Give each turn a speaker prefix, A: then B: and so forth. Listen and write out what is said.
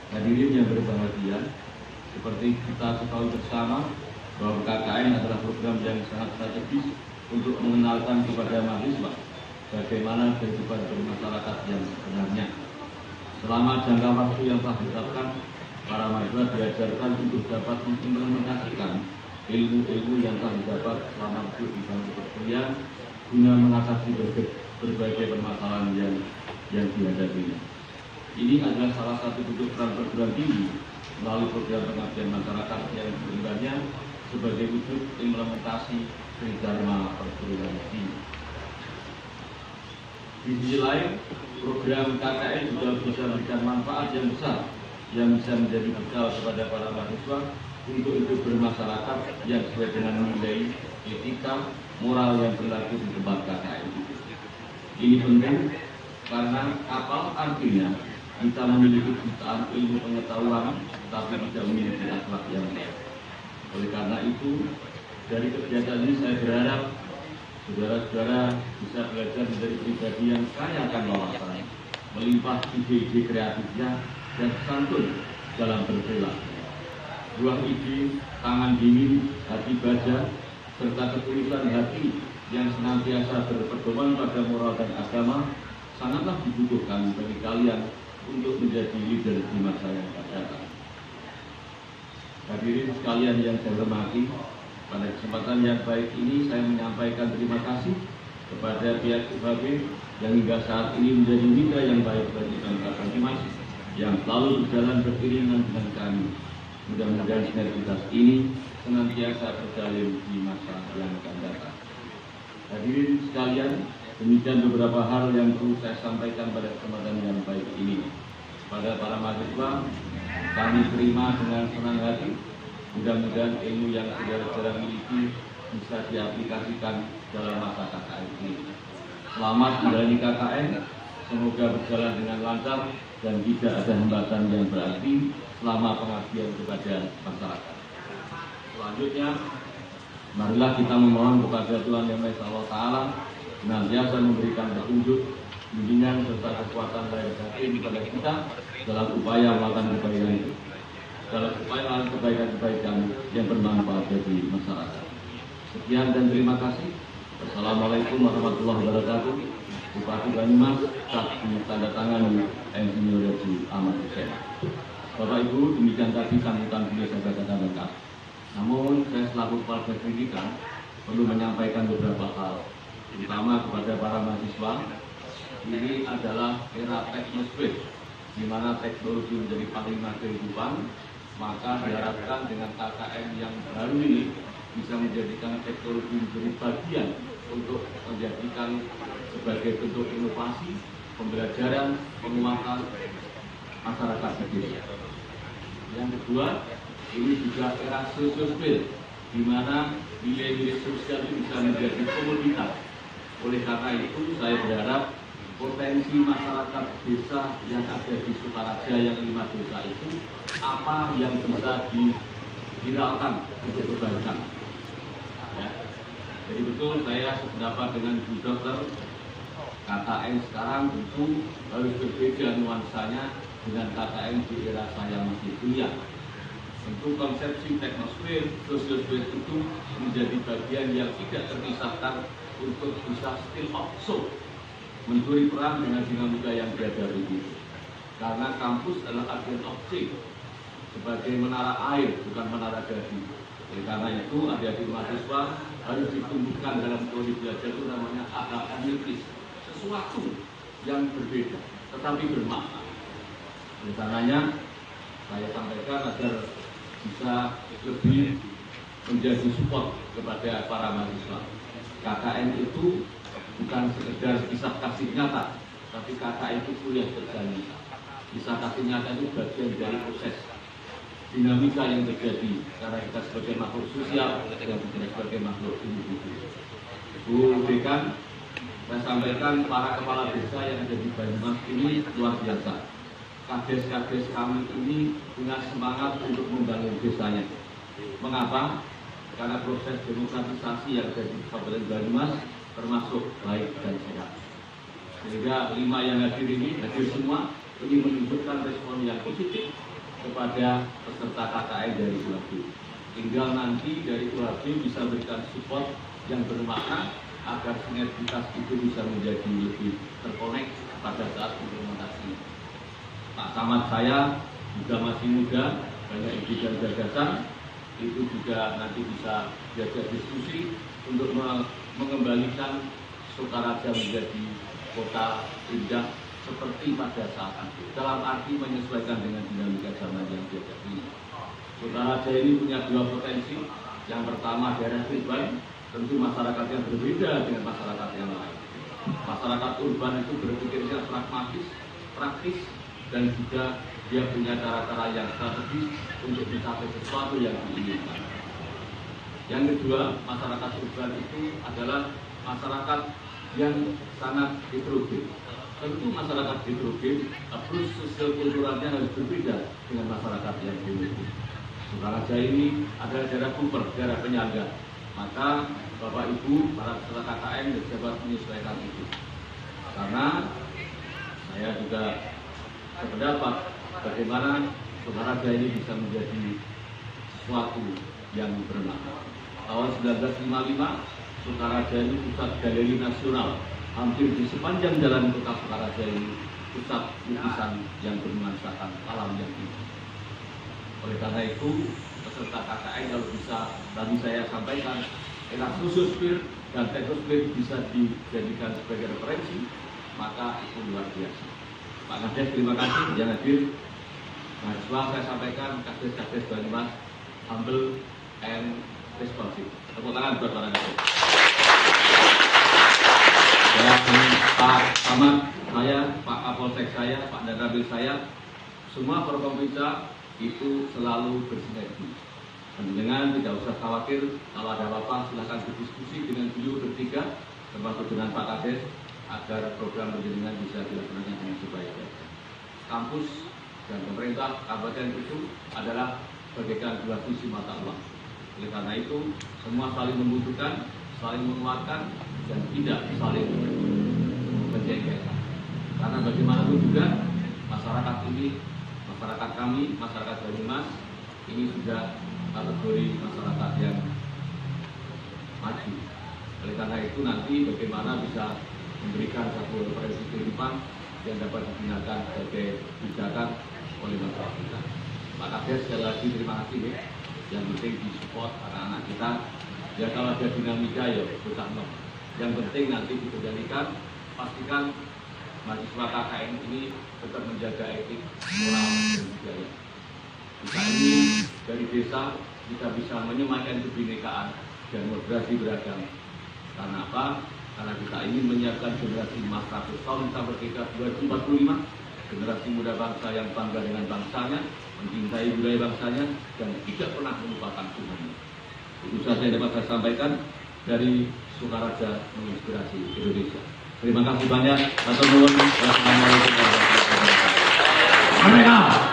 A: Hadirin yang berbahagia, seperti kita ketahui bersama bahwa KKN adalah program yang sangat strategis untuk mengenalkan kepada mahasiswa bagaimana kehidupan bermasyarakat yang sebenarnya. Selama jangka waktu yang telah ditetapkan, para mahasiswa diajarkan untuk dapat mengimplementasikan ilmu-ilmu yang telah didapat selama di bangku perkuliahan guna mengatasi berbagai permasalahan yang dihadapinya. Ini adalah salah satu bentuk peran perguruan tinggi melalui program pengabdian masyarakat yang sebenarnya sebagai wujud implementasi Sri Dharma perguruan tinggi. Di sisi lain, program KKN juga bisa memberikan manfaat yang besar yang bisa menjadi bekal kepada para mahasiswa untuk hidup bermasyarakat yang sesuai dengan nilai etika, moral yang berlaku di tempat KKN. Ini penting karena apa artinya kita memiliki jutaan ilmu pengetahuan tapi tidak memiliki akhlak yang baik. Oleh karena itu, dari kegiatan ini saya berharap saudara-saudara bisa belajar menjadi pribadi yang kaya akan wawasan, melimpah ide-ide kreatifnya dan santun dalam berperilaku. Buah ide, tangan dingin, hati baja, serta ketulusan hati yang senantiasa berpedoman pada moral dan agama sangatlah dibutuhkan bagi kalian untuk menjadi leader di masa yang akan datang. Hadirin sekalian yang saya hormati, pada kesempatan yang baik ini saya menyampaikan terima kasih kepada pihak UKB yang hingga saat ini menjadi mitra yang baik bagi bangsa Banyumas yang selalu berjalan beriringan dengan kami. Mudah-mudahan sinergitas ini senantiasa berjalin di masa yang akan datang. Hadirin sekalian, demikian beberapa hal yang perlu saya sampaikan pada kesempatan yang baik ini. Pada para mahasiswa, kami terima dengan senang hati. Mudah-mudahan ilmu yang saudara-saudara miliki bisa diaplikasikan dalam masa KKN ini. Selamat menjalani KKN, semoga berjalan dengan lancar dan tidak ada hambatan yang berarti selama pengabdian kepada masyarakat. Selanjutnya, marilah kita memohon kepada Tuhan Yang Maha Esa Allah Ta'ala senantiasa memberikan petunjuk, bimbingan serta kekuatan lahir batin kepada kita dalam upaya melakukan kebaikan itu, dalam upaya melakukan kebaikan-kebaikan yang bermanfaat bagi masyarakat. Sekian dan terima kasih. Wassalamualaikum warahmatullahi wabarakatuh. Bupati Banyumas, saksi tanda tangan Insinyur Haji Ahmad Hussein. Bapak Ibu, demikian tadi sambutan beliau saya bacakan lengkap. Namun saya selaku kepala pendidikan perlu menyampaikan beberapa hal, terutama kepada para mahasiswa. Ini adalah era teknospace, di mana teknologi menjadi panglima kehidupan. Maka diharapkan dengan KKN yang baru ini bisa menjadikan teknologi menjadi bagian untuk menjadikan sebagai bentuk inovasi, pembelajaran, penguatan masyarakat sendiri. Yang kedua, ini juga era sosial, di mana nilai-nilai sosial itu bisa menjadi komoditas. Oleh karena itu, saya berharap potensi masyarakat desa yang ada di Sukaraja yang 5 desa itu apa yang bisa diviralkan untuk kebaikan. Ya. Jadi betul saya sependapat dengan Bu Dokter, KKN sekarang tentu harus berbeda nuansanya dengan KKN di era saya masih kuliah. Tentu konsepsi teknosfer, sosiosfer itu menjadi bagian yang tidak terpisahkan untuk bisa skill of soul, mencuri peran dengan dinamika yang dihadapi ini. Karena kampus adalah agen of change, sebagai menara air, bukan menara daging. Oleh karena itu, adik-adik mahasiswa harus ditumbuhkan dalam teori belajar itu namanya akademis, sesuatu yang berbeda, tetapi bermakna. Oleh karenanya, saya sampaikan agar bisa lebih menjadi support kepada para mahasiswa. KKN itu bukan sekedar kisah kasih nyata, tapi KKN itu kuliah kerja nyata. Kisah kasih nyata itu bagian dari proses dinamika yang terjadi karena kita sebagai makhluk sosial dan kita sebagai makhluk individu. Bu Dekan, saya sampaikan para kepala desa yang ada di Banyumas ini luar biasa. Kades-kades kami ini punya semangat untuk membangun desanya. Mengapa? Karena proses demokratisasi yang ada di Kabupaten Banyumas termasuk baik dan sehat. Sehingga 5 yang hadir ini, hadir semua, ini menunjukkan respon yang positif kepada peserta KKN dari UHB. Tinggal nanti dari UHB bisa berikan support yang bermakna agar sinergitas itu bisa menjadi lebih terkonek pada saat implementasi. Pak Camat saya juga masih muda, banyak ide dan gagasan, itu juga nanti bisa diajak diskusi untuk mengembalikan Sukaraja menjadi kota indah seperti pada saat itu, dalam arti menyesuaikan dengan dinamika zaman yang dihadapi. Sukaraja ini punya dua potensi. Yang pertama daerah urban, tentu masyarakat yang berbeda dengan masyarakat yang lain. Masyarakat urban itu berpikirnya pragmatis, praktis, dan juga dia punya cara-cara yang strategis untuk mencapai sesuatu yang diinginkan. Yang kedua, masyarakat urban itu adalah masyarakat yang sangat heterogen. Tentu masyarakat heterogen, approach sosial kulturalnya harus berbeda dengan masyarakat yang homogen. Sukaraja ini adalah daerah buffer, daerah penyangga. Maka Bapak Ibu, para peserta KKN dapat menyesuaikan itu. Karena saya juga berpendapat bagaimana Sukaraja ini bisa menjadi sesuatu yang bermakna. Tahun 1955, Sukaraja ini pusat galeri nasional. Hampir di sepanjang jalan kota Sukaraja ini pusat lukisan yang bernuansakan alam yang tinggi. Oleh karena itu, peserta KKN kalau bisa tadi saya sampaikan, Erasmuspir dan Teknospir bisa dijadikan sebagai referensi, maka itu luar biasa. Pak Kades, terima kasih yang hadir. Mahasiswa saya sampaikan, Kades Banyumas, humble and responsive. Tepuk tangan buat para Kades. Pak Camat saya, Pak Kapolsek saya, Pak Danramil saya, semua Forkompinsa itu selalu bersinergi. Dengan tidak usah khawatir, kalau ada apa-apa silahkan berdiskusi dengan beliau bertiga, termasuk dengan Pak Kades, agar program penjaringan bisa dilaksanakan dengan sebaik-baiknya. Kampus dan pemerintah Kabupaten itu adalah bagaikan dua sisi mata uang. Oleh karena itu, semua saling membutuhkan, saling menguatkan, dan tidak saling menjengkelkan. Karena bagaimanapun juga, masyarakat ini, masyarakat kami, masyarakat Banyumas, ini sudah kategori masyarakat yang maju. Oleh karena itu nanti bagaimana bisa memberikan satu referensi kehidupan yang dapat digunakan sebagai pijakan oleh masyarakat kita. Pak Kades, sekali lagi terima kasih ya. Yang penting disupport anak-anak kita. Ya kalau ada dinamika ya susah no. Yang penting nanti dikendalikan, pastikan mahasiswa KKN ini tetap menjaga etik, moral, dan budaya. Kita ini dari desa kita bisa menyemakan kebinekaan dan moderasi beragam. Karena apa? Karena kita ingin menyiapkan generasi emas 100 tahun sampai kita 2045, generasi muda bangsa yang bangga dengan bangsanya, mencintai budaya bangsanya, dan tidak pernah melupakan Tuhannya. Itu saja yang dapat saya sampaikan dari Sukaraja menginspirasi Indonesia. Terima kasih banyak. Assalamualaikum warahmatullahi wabarakatuh.